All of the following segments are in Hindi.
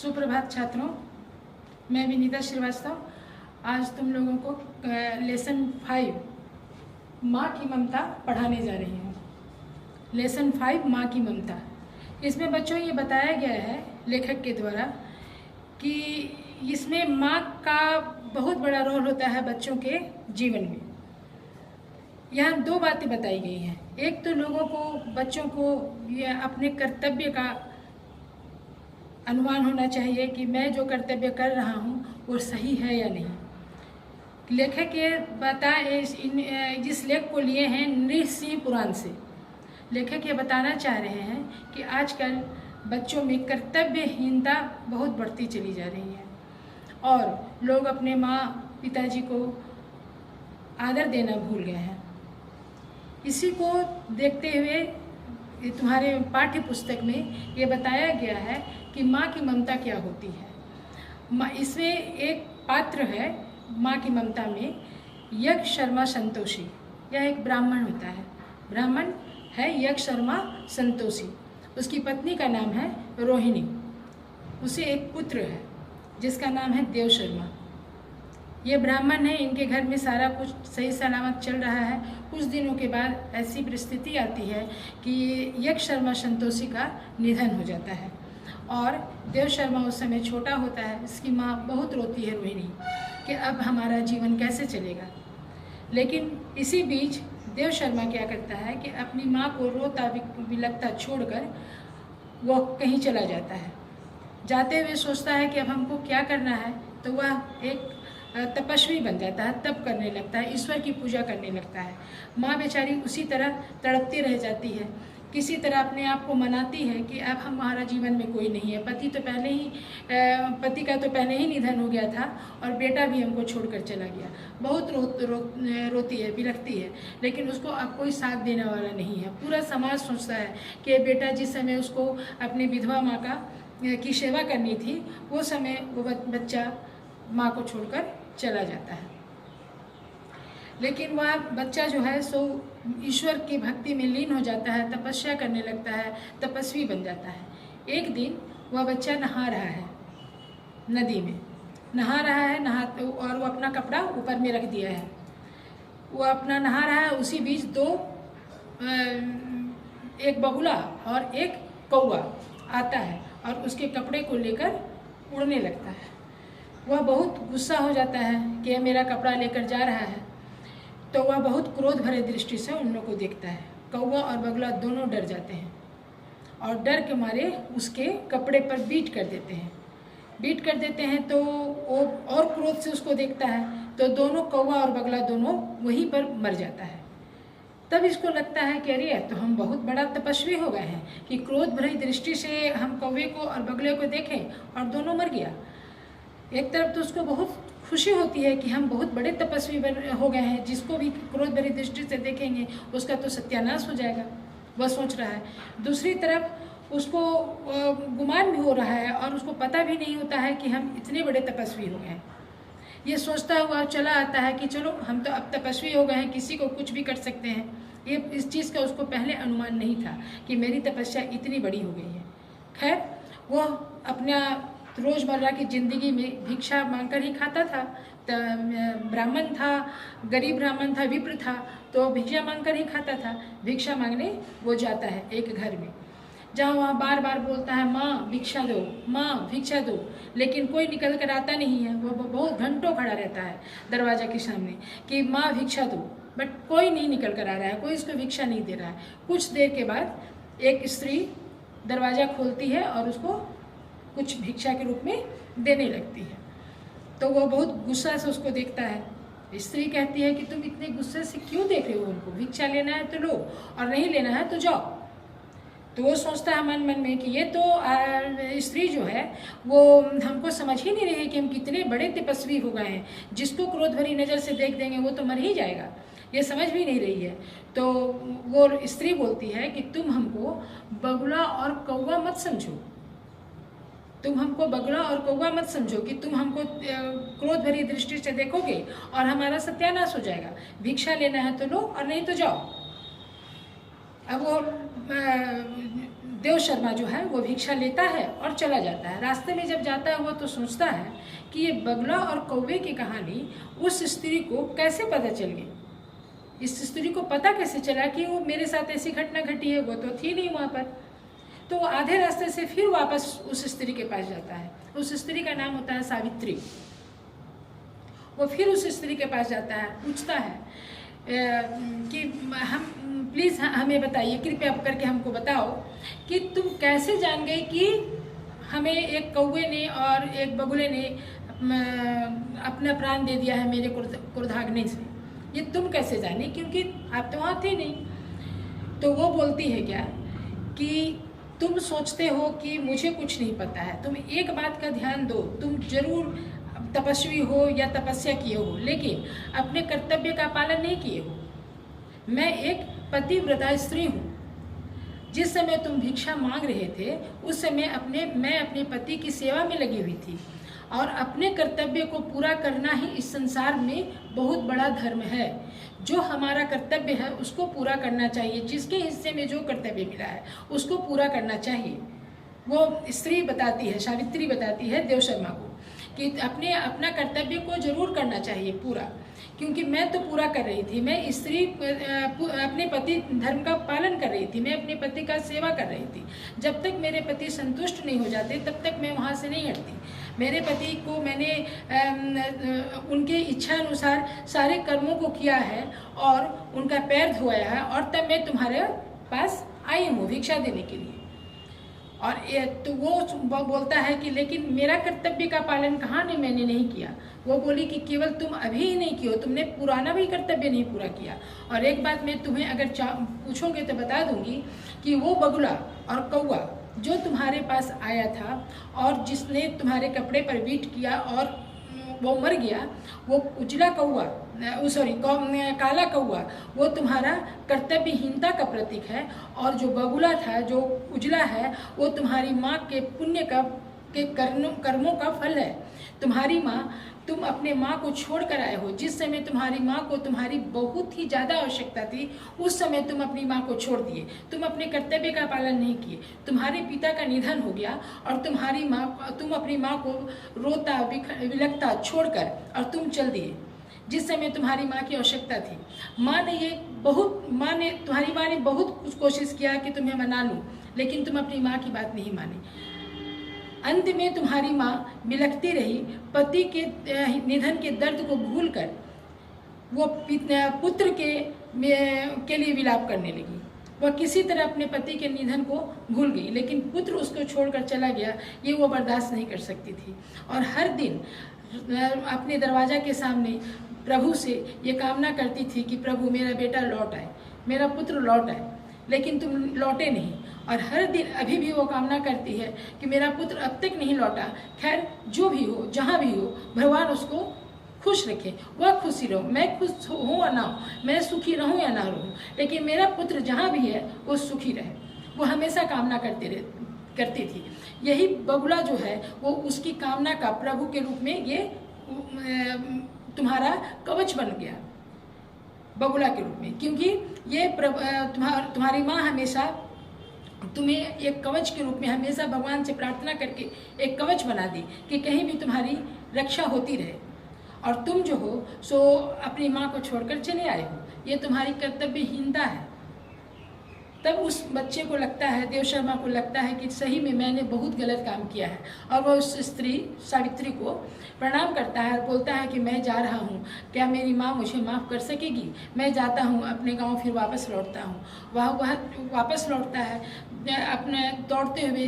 सुप्रभात छात्रों, मैं विनीता श्रीवास्तव आज तुम लोगों को लेसन 5 माँ की ममता पढ़ाने जा रही हूँ। लेसन 5 माँ की ममता। इसमें बच्चों ये बताया गया है लेखक के द्वारा कि इसमें माँ का बहुत बड़ा रोल होता है बच्चों के जीवन में। यहाँ दो बातें बताई गई हैं। एक तो लोगों को, बच्चों को ये अपने कर्तव्य का अनुमान होना चाहिए कि मैं जो कर्तव्य कर रहा हूँ वो सही है या नहीं। लेखक ये जिस लेख को लिए हैं नृसिंह पुराण से। लेखक ये बताना चाह रहे हैं कि आजकल बच्चों में कर्तव्यहीनता बहुत बढ़ती चली जा रही है और लोग अपने माँ पिताजी को आदर देना भूल गए हैं। इसी को देखते हुए तुम्हारे पाठ्य पुस्तक में ये बताया गया है कि माँ की ममता क्या होती है। इसमें एक पात्र है माँ की ममता में, यज्ञ शर्मा संतोषी। यह एक ब्राह्मण होता है, ब्राह्मण है यज्ञ शर्मा संतोषी। उसकी पत्नी का नाम है रोहिणी। उसे एक पुत्र है जिसका नाम है देव शर्मा। ये ब्राह्मण है, इनके घर में सारा कुछ सही सलामत चल रहा है। कुछ दिनों के बाद ऐसी परिस्थिति आती है कि यज्ञ शर्मा संतोषी का निधन हो जाता है और देव शर्मा उस समय छोटा होता है। इसकी माँ बहुत रोती है रोहिणी कि अब हमारा जीवन कैसे चलेगा। लेकिन इसी बीच देव शर्मा क्या करता है कि अपनी माँ को रोता बिलखता छोड़कर वो कहीं चला जाता है। जाते हुए सोचता है कि अब हमको क्या करना है, तो वह एक तपस्वी बन जाता है, तप करने लगता है, ईश्वर की पूजा करने लगता है। माँ बेचारी उसी तरह तड़पती रह जाती है, किसी तरह अपने आप को मनाती है कि अब हमारा जीवन में कोई नहीं है। पति का तो पहले ही निधन हो गया था और बेटा भी हमको छोड़कर चला गया। बहुत रोती है, बिलखती है, लेकिन उसको अब कोई साथ देने वाला नहीं है। पूरा समाज सोचता है कि बेटा जिस समय उसको अपनी विधवा माँ की सेवा करनी थी, वो समय वो बच्चा माँ को छोड़कर चला जाता है। लेकिन वह बच्चा जो है सो ईश्वर की भक्ति में लीन हो जाता है, तपस्या करने लगता है, तपस्वी बन जाता है। एक दिन वह बच्चा नहा रहा है, नदी में नहा रहा है, और वो अपना कपड़ा ऊपर में रख दिया है। वो अपना नहा रहा है, उसी बीच एक बगुला और एक कौवा आता है और उसके कपड़े को लेकर उड़ने लगता है। वह बहुत गुस्सा हो जाता है कि मेरा कपड़ा लेकर जा रहा है, तो वह बहुत क्रोध भरे दृष्टि से उन लोगों को देखता है। कौवा और बगुला दोनों डर जाते हैं और डर के मारे उसके कपड़े पर बीट कर देते हैं तो वो और क्रोध से उसको देखता है, तो दोनों कौवा और बगुला दोनों वहीं पर मर जाता है। तब इसको लगता है कि अरे तो हम बहुत बड़ा तपस्वी हो गए हैं कि क्रोध भरी दृष्टि से हम कौवे को और बगुले को देखें और दोनों मर गया। एक तरफ तो उसको बहुत खुशी होती है कि हम बहुत बड़े तपस्वी हो गए हैं, जिसको भी क्रोध भरी दृष्टि से देखेंगे उसका तो सत्यानाश हो जाएगा, वह सोच रहा है। दूसरी तरफ उसको गुमान भी हो रहा है और उसको पता भी नहीं होता है कि हम इतने बड़े तपस्वी हो गए हैं। ये सोचता हुआ चला आता है कि चलो हम तो अब तपस्वी हो गए हैं, किसी को कुछ भी कर सकते हैं। ये इस चीज़ का उसको पहले अनुमान नहीं था कि मेरी तपस्या इतनी बड़ी हो गई है। खैर, वह अपना रोज़मर्रा की ज़िंदगी में भिक्षा मांगकर ही खाता था। ब्राह्मण था, गरीब ब्राह्मण था, विप्र था, तो भिक्षा मांगकर ही खाता था। भिक्षा मांगने वो जाता है एक घर में, जहाँ वहाँ बार बार बोलता है माँ भिक्षा दो, माँ भिक्षा दो, लेकिन कोई निकल कर आता नहीं है। वो बहुत घंटों खड़ा रहता है दरवाजा के सामने कि माँ भिक्षा दो, बट कोई नहीं निकल कर आ रहा है, कोई उसको भिक्षा नहीं दे रहा है। कुछ देर के बाद एक स्त्री दरवाज़ा खोलती है और उसको कुछ भिक्षा के रूप में देने लगती है। तो वो बहुत गुस्सा से उसको देखता है। स्त्री कहती है कि तुम इतने गुस्से से क्यों देख रहे हो उनको, भिक्षा लेना है तो लो और नहीं लेना है तो जाओ। तो वो सोचता है मन मन में कि ये तो स्त्री जो है वो हमको समझ ही नहीं रही है कि हम कितने बड़े तपस्वी हो गए हैं। जिसको क्रोध भरी नज़र से देख देंगे वो तो मर ही जाएगा, ये समझ भी नहीं रही है। तो वो स्त्री बोलती है कि तुम हमको बगुला और कौवा मत समझो, तुम हमको बगुला और कौवा मत समझो कि तुम हमको क्रोध भरी दृष्टि से देखोगे और हमारा सत्यानाश हो जाएगा। भिक्षा लेना है तो लो और नहीं तो जाओ। अब वो देव शर्मा जो है वो भिक्षा लेता है और चला जाता है। रास्ते में जब जाता है वो तो सोचता है कि ये बगुला और कौवे की कहानी उस स्त्री को कैसे पता चल गई, इस स्त्री को पता कैसे चला कि वो मेरे साथ ऐसी घटना घटी है, वो तो थी नहीं वहाँ पर। तो वो आधे रास्ते से फिर वापस उस स्त्री के पास जाता है। उस स्त्री का नाम होता है सावित्री। वो फिर उस स्त्री के पास जाता है, पूछता है कि हम प्लीज़ हमें बताइए, कृपया करके हमको बताओ कि तुम कैसे जान गए कि हमें एक कौवे ने और एक बगुले ने अपना प्राण दे दिया है मेरे क्रोधाग्नि से, ये तुम कैसे जाने, क्योंकि आप तो वहाँ थे नहीं। तो वो बोलती है क्या कि तुम सोचते हो कि मुझे कुछ नहीं पता है, तुम एक बात का ध्यान दो, तुम जरूर तपस्वी हो या तपस्या किए हो, लेकिन अपने कर्तव्य का पालन नहीं किए हो। मैं एक पतिव्रता स्त्री हूँ। जिस समय तुम भिक्षा मांग रहे थे उस समय मैं अपने पति की सेवा में लगी हुई थी, और अपने कर्तव्य को पूरा करना ही इस संसार में बहुत बड़ा धर्म है। जो हमारा कर्तव्य है उसको पूरा करना चाहिए, जिसके हिस्से में जो कर्तव्य मिला है उसको पूरा करना चाहिए। वो स्त्री बताती है, सावित्री बताती है देव शर्मा को कि अपना कर्तव्य को जरूर करना चाहिए पूरा, क्योंकि मैं तो पूरा कर रही थी। मैं स्त्री अपने पति धर्म का पालन कर रही थी, मैं अपने पति का सेवा कर रही थी। जब तक मेरे पति संतुष्ट नहीं हो जाते तब तक मैं वहाँ से नहीं हटती। मेरे पति को मैंने उनके इच्छा अनुसार सारे कर्मों को किया है और उनका पैर धोया है, और तब मैं तुम्हारे पास आई हूँ भिक्षा देने के लिए। और तो वो बोलता है कि लेकिन मेरा कर्तव्य का पालन कहाँ ने मैंने नहीं किया। वो बोली कि केवल तुम अभी ही नहीं किया, तुमने पुराना भी कर्तव्य नहीं पूरा किया। और एक बात मैं तुम्हें अगर पूछोगे तो बता दूंगी कि वो बगुला और कौवा जो तुम्हारे पास आया था और जिसने तुम्हारे कपड़े पर बीट किया और वो मर गया, वो उजला कौवा काला कौवा वो तुम्हारा कर्तव्यहीनता का प्रतीक है, और जो बगुला था जो उजला है वो तुम्हारी माँ के पुण्य के कर्मों का फल है। तुम्हारी माँ, तुम अपने माँ को छोड़ कर आए हो। जिस समय तुम्हारी माँ को तुम्हारी बहुत ही ज़्यादा आवश्यकता थी उस समय तुम अपनी माँ को छोड़ दिए, तुम अपने कर्तव्य का पालन नहीं किए। तुम्हारे पिता का निधन हो गया और तुम अपनी माँ को रोता विलखता छोड़कर और तुम चल दिए जिस समय तुम्हारी माँ की आवश्यकता थी। तुम्हारी माँ ने बहुत कुछ कोशिश किया कि तुम्हें मना लूँ, लेकिन तुम अपनी माँ की बात नहीं मानी। अंत में तुम्हारी माँ बिलखती रही, पति के निधन के दर्द को भूलकर वो पुत्र के लिए विलाप करने लगी। वह किसी तरह अपने पति के निधन को भूल गई, लेकिन पुत्र उसको छोड़कर चला गया, ये वो बर्दाश्त नहीं कर सकती थी। और हर दिन अपने दरवाजा के सामने प्रभु से ये कामना करती थी कि प्रभु मेरा बेटा लौट आए, मेरा पुत्र लौट आए, लेकिन तुम लौटे नहीं। और हर दिन अभी भी वो कामना करती है कि मेरा पुत्र अब तक नहीं लौटा। खैर जो भी हो, जहाँ भी हो, भगवान उसको खुश रखे, वह खुशी रहो, मैं खुश हूँ या ना हो, मैं सुखी रहूँ या ना रहूँ, लेकिन मेरा पुत्र जहाँ भी है वो सुखी रहे। वो हमेशा कामना करती थी। यही बगुला जो है वो उसकी कामना का प्रभु के रूप में ये तुम्हारा कवच बन गया, बगुला के रूप में, क्योंकि ये तुम्हारी माँ हमेशा तुम्हें एक कवच के रूप में हमेशा भगवान से प्रार्थना करके एक कवच बना दी कि कहीं भी तुम्हारी रक्षा होती रहे। और तुम जो हो सो अपनी माँ को छोड़कर चले आए हो, ये तुम्हारी कर्तव्यहीनता है। तब उस बच्चे को लगता है, देव शर्मा को लगता है कि सही में मैंने बहुत गलत काम किया है, और वह उस स्त्री सावित्री को प्रणाम करता है और बोलता है कि मैं जा रहा हूँ, क्या मेरी माँ मुझे माफ़ कर सकेगी? मैं जाता हूँ अपने गांव, फिर वापस लौटता हूँ। वह वापस लौटता है अपने दौड़ते हुए,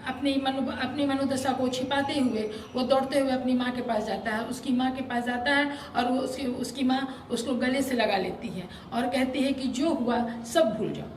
अपनी मनोदशा को छिपाते हुए वो दौड़ते हुए अपनी माँ के पास जाता है, उसकी माँ के पास जाता है, और वो उसकी माँ उसको गले से लगा लेती है और कहती है कि जो हुआ सब भूल जाओ।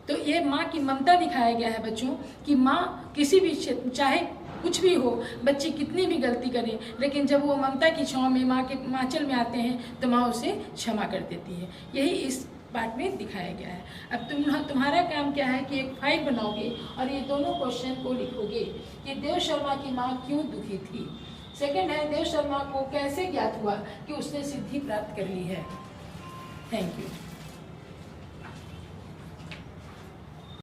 तो ये माँ की ममता दिखाया गया है बच्चों, कि माँ किसी भी चाहे कुछ भी हो, बच्चे कितनी भी गलती करें, लेकिन जब वो ममता की छाँव में माँ के आंचल में आते हैं तो माँ उसे क्षमा कर देती है। यही इस पार्ट में दिखाया गया है। अब तुम्हारा काम क्या है कि एक फाइल बनाओगे और ये दोनों क्वेश्चन को लिखोगे कि देव शर्मा की माँ क्यों दुखी थी। सेकंड है, देव शर्मा को कैसे ज्ञात हुआ कि उसने सिद्धि प्राप्त कर ली है। Thank you.